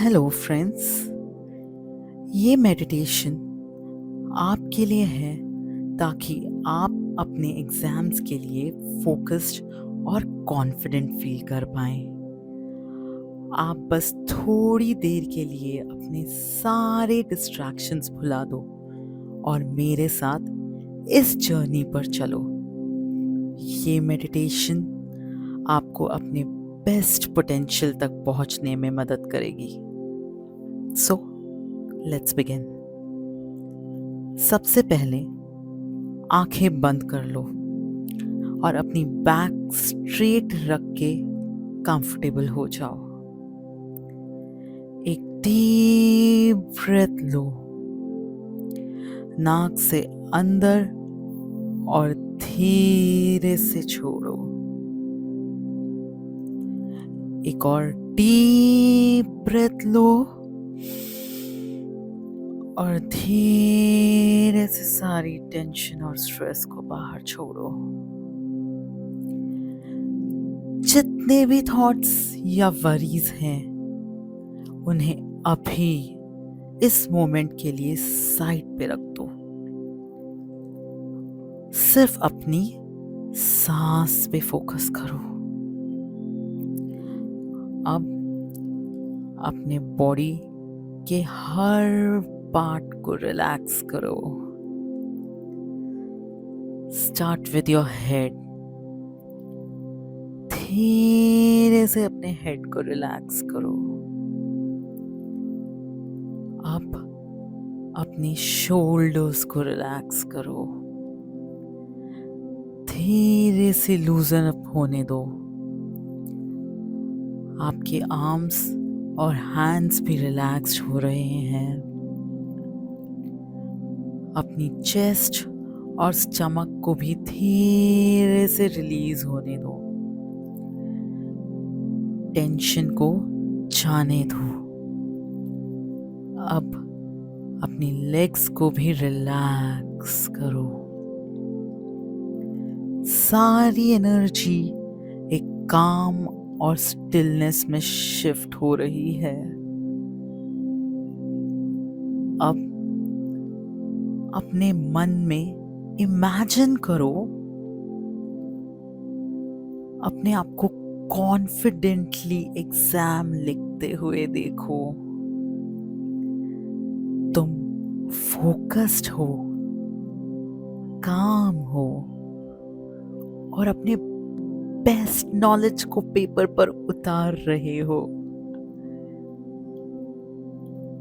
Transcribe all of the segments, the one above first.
Hello friends. ये meditation आपके लिए है ताकि आप अपने एग्ज़ाम्स के लिए फोकस्ड और कॉन्फिडेंट फील कर पाएँ। आप बस थोड़ी देर के लिए अपने सारे डिस्ट्रैक्शंस भुला दो और मेरे साथ इस जर्नी पर चलो। ये मेडिटेशन आपको अपने बेस्ट पोटेंशियल तक पहुंचने में मदद करेगी। So let's begin. सबसे पहले आंखें बंद कर लो और अपनी बैक स्ट्रेट रख के कंफर्टेबल हो जाओ। एक डीप ब्रेथ लो, नाक से अंदर और धीरे से छोड़ो। एक और डीप ब्रेथ लो और धीरे से सारी टेंशन और स्ट्रेस को बाहर छोड़ो। जितने भी थॉट्स या वरीज हैं उन्हें अभी इस मोमेंट के लिए साइड पे रख दो। सिर्फ अपनी सांस पे फोकस करो। अब अपने बॉडी के हर पार्ट को रिलैक्स करो। Start with your head. धीरे से अपने हेड को रिलैक्स करो। अब अपनी शोल्डर्स को रिलैक्स करो। धीरे से लूजन अप होने दो। आपके आर्म्स और हैंड्स भी रिलैक्स्ड हो रहे हैं। अपनी चेस्ट और स्टमक को भी धीरे से रिलीज होने दो। टेंशन को जाने दो। अब अपनी लेग्स को भी रिलैक्स करो। सारी एनर्जी एक काम और स्टिलनेस में शिफ्ट हो रही है। अब अपने मन में इमेजिन करो, अपने आप को कॉन्फिडेंटली एग्जाम लिखते हुए देखो। तुम फोकस्ड हो, काम हो और अपने बेस्ट नॉलेज को पेपर पर उतार रहे हो।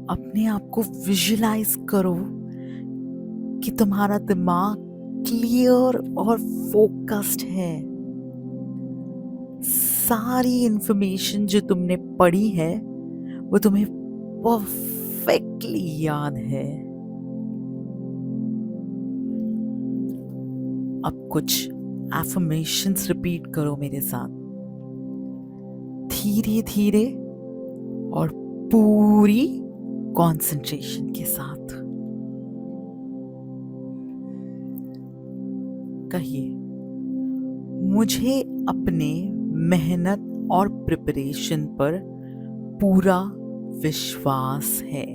अपने आप को विजुलाइज करो कि तुम्हारा दिमाग क्लियर और फोकस्ड है। सारी इंफॉर्मेशन जो तुमने पढ़ी है वो तुम्हें परफेक्टली याद है। अब कुछ एफर्मेशंस रिपीट करो मेरे साथ, धीरे धीरे और पूरी कंसंट्रेशन के साथ। कहिए, मुझे अपने मेहनत और प्रिपरेशन पर पूरा विश्वास है।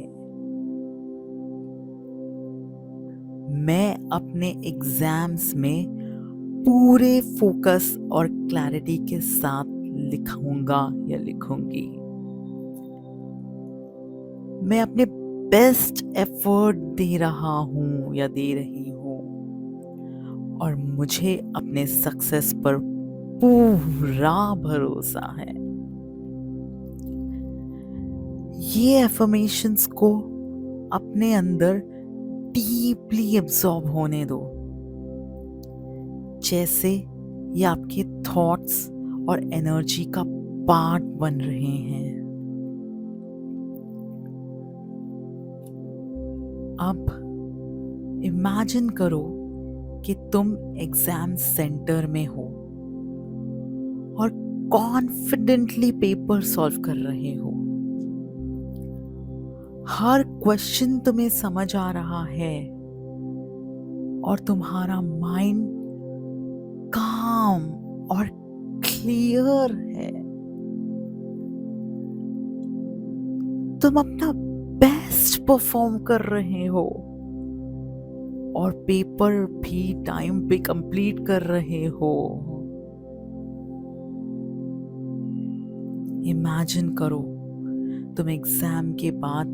मैं अपने एग्जाम्स में पूरे फोकस और क्लैरिटी के साथ लिखूंगा या लिखूंगी। मैं अपने बेस्ट एफर्ट दे रहा हूं या दे रही हूं और मुझे अपने सक्सेस पर पूरा भरोसा है। ये एफर्मेशंस को अपने अंदर डीपली एब्जॉर्ब होने दो, जैसे ये आपके थॉट्स और एनर्जी का पार्ट बन रहे हैं। अब इमेजिन करो कि तुम एग्जाम सेंटर में हो और कॉन्फिडेंटली पेपर सॉल्व कर रहे हो। हर क्वेश्चन तुम्हें समझ आ रहा है और तुम्हारा माइंड काम और क्लियर है। तुम अपना बेस्ट परफॉर्म कर रहे हो और पेपर भी टाइम पे कंप्लीट कर रहे हो। इमेजिन करो तुम एग्जाम के बाद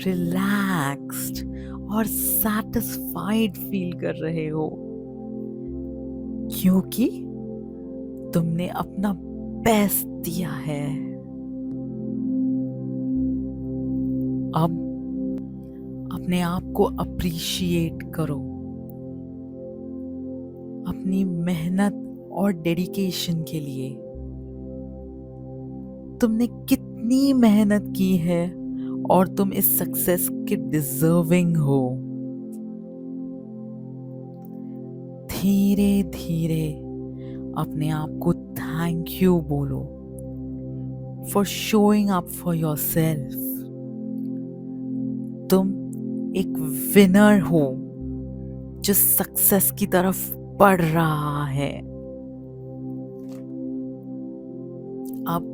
रिलैक्स्ड और सैटिस्फाइड फील कर रहे हो, क्योंकि तुमने अपना बेस्ट दिया है। अब अपने आप को अप्रिशिएट करो, अपनी मेहनत और डेडिकेशन के लिए। तुमने कितनी मेहनत की है और तुम इस सक्सेस के डिजर्विंग हो। धीरे धीरे अपने आप को थैंक यू बोलो for showing up for yourself. तुम एक विनर हो जो सक्सेस की तरफ बढ़ रहा है। अब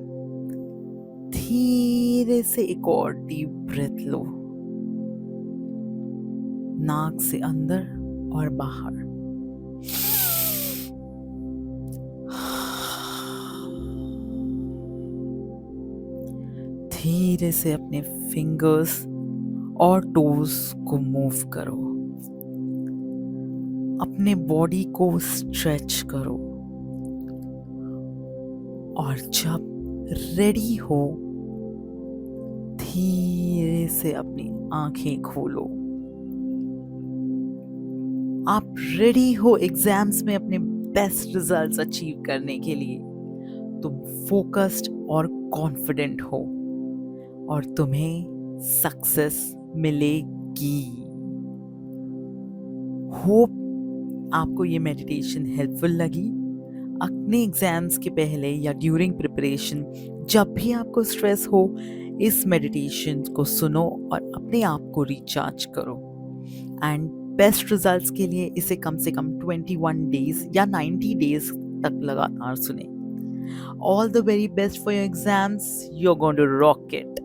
धीरे से एक और डीप ब्रेथ लो, नाक से अंदर और बाहर। धीरे से अपने फिंगर्स और टोज को मूव करो, अपने बॉडी को स्ट्रेच करो और जब रेडी हो धीरे से अपनी आंखें खोलो। आप रेडी हो एग्जाम्स में अपने बेस्ट रिजल्ट्स अचीव करने के लिए। तुम फोकस्ड और कॉन्फिडेंट हो और तुम्हें सक्सेस मिलेगी। होप आपको ये मेडिटेशन हेल्पफुल लगी। अपने एग्जाम्स के पहले या ड्यूरिंग प्रिपरेशन जब भी आपको स्ट्रेस हो, इस मेडिटेशन को सुनो और अपने आप को रिचार्ज करो। एंड बेस्ट रिजल्ट्स के लिए इसे कम से कम 21 डेज या 90 डेज तक लगातार सुने। All the very best for your exams. You are going to rock it.